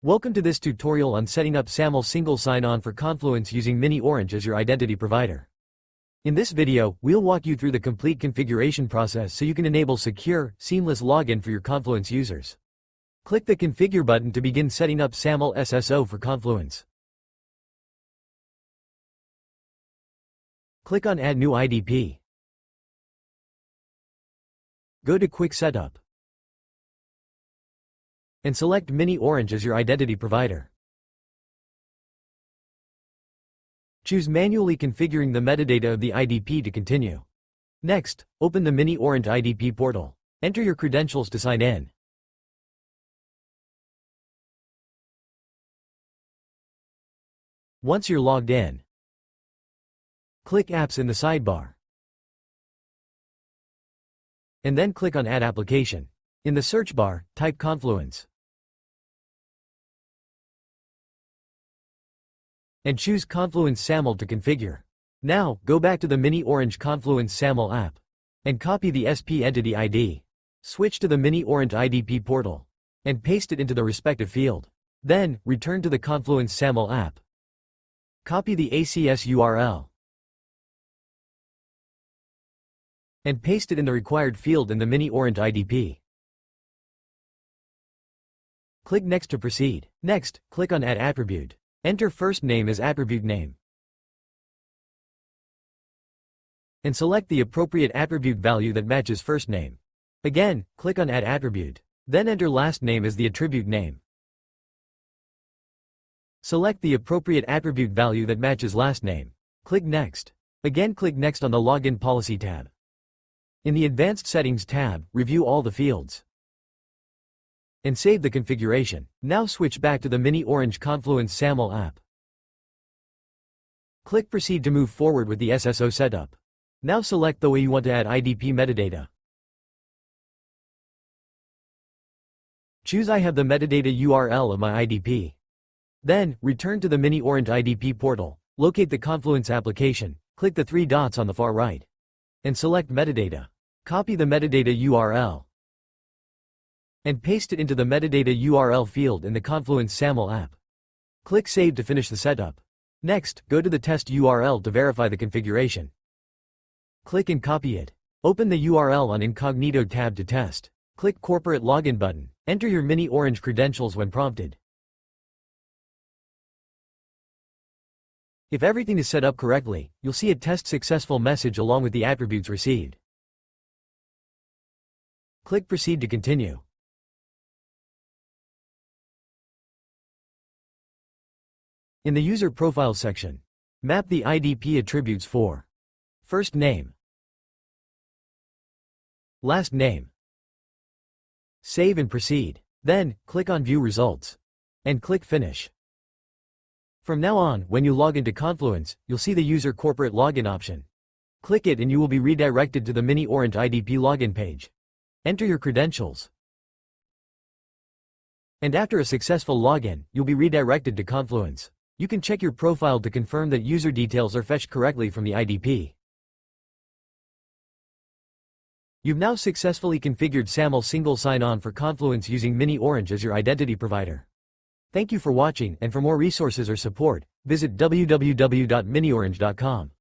Welcome to this tutorial on setting up SAML single sign-on for Confluence using miniOrange as your identity provider. In this video, we'll walk you through the complete configuration process so you can enable secure, seamless login for your Confluence users. Click the Configure button to begin setting up SAML SSO for Confluence. Click on Add New IdP. Go to Quick Setup and select miniOrange as your identity provider. Choose Manually configuring the metadata of the IdP to continue. Next, open the miniOrange IdP portal. Enter your credentials to sign in. Once you're logged in, click Apps in the sidebar, and then click on Add Application. In the search bar, type Confluence, and choose Confluence SAML to configure. Now, go back to the miniOrange Confluence SAML app, and copy the SP entity ID. Switch to the miniOrange IdP portal, and paste it into the respective field. Then, return to the Confluence SAML app. Copy the ACS URL, and paste it in the required field in the miniOrange IdP. Click Next to proceed. Next, click on Add Attribute. Enter first name as attribute name, and select the appropriate attribute value that matches first name. Again, click on Add Attribute. Then enter last name as the attribute name. Select the appropriate attribute value that matches last name. Click Next. Again, click Next on the Login Policy tab. In the Advanced Settings tab, review all the fields, and save the configuration. Now switch back to the miniOrange Confluence SAML app. Click Proceed to move forward with the SSO setup. Now select the way you want to add IdP metadata. Choose I have the metadata URL of my IdP. Then, return to the miniOrange IdP portal, locate the Confluence application, click the three dots on the far right, and select Metadata. Copy the metadata URL, and paste it into the metadata URL field in the Confluence SAML app. Click Save to finish the setup. Next, go to the test URL to verify the configuration. Click and copy it. Open the URL on Incognito tab to test. Click Corporate Login button. Enter your miniOrange credentials when prompted. If everything is set up correctly, you'll see a Test Successful message along with the attributes received. Click Proceed to continue. In the User Profile section, map the IdP attributes for first name, last name. Save and proceed. Then, click on View Results, and click Finish. From now on, when you log into Confluence, you'll see the User Corporate Login option. Click it and you will be redirected to the miniOrange IdP login page. Enter your credentials, and after a successful login, you'll be redirected to Confluence. You can check your profile to confirm that user details are fetched correctly from the IdP. You've now successfully configured SAML single sign-on for Confluence using miniOrange as your identity provider. Thank you for watching, and for more resources or support, visit www.miniorange.com.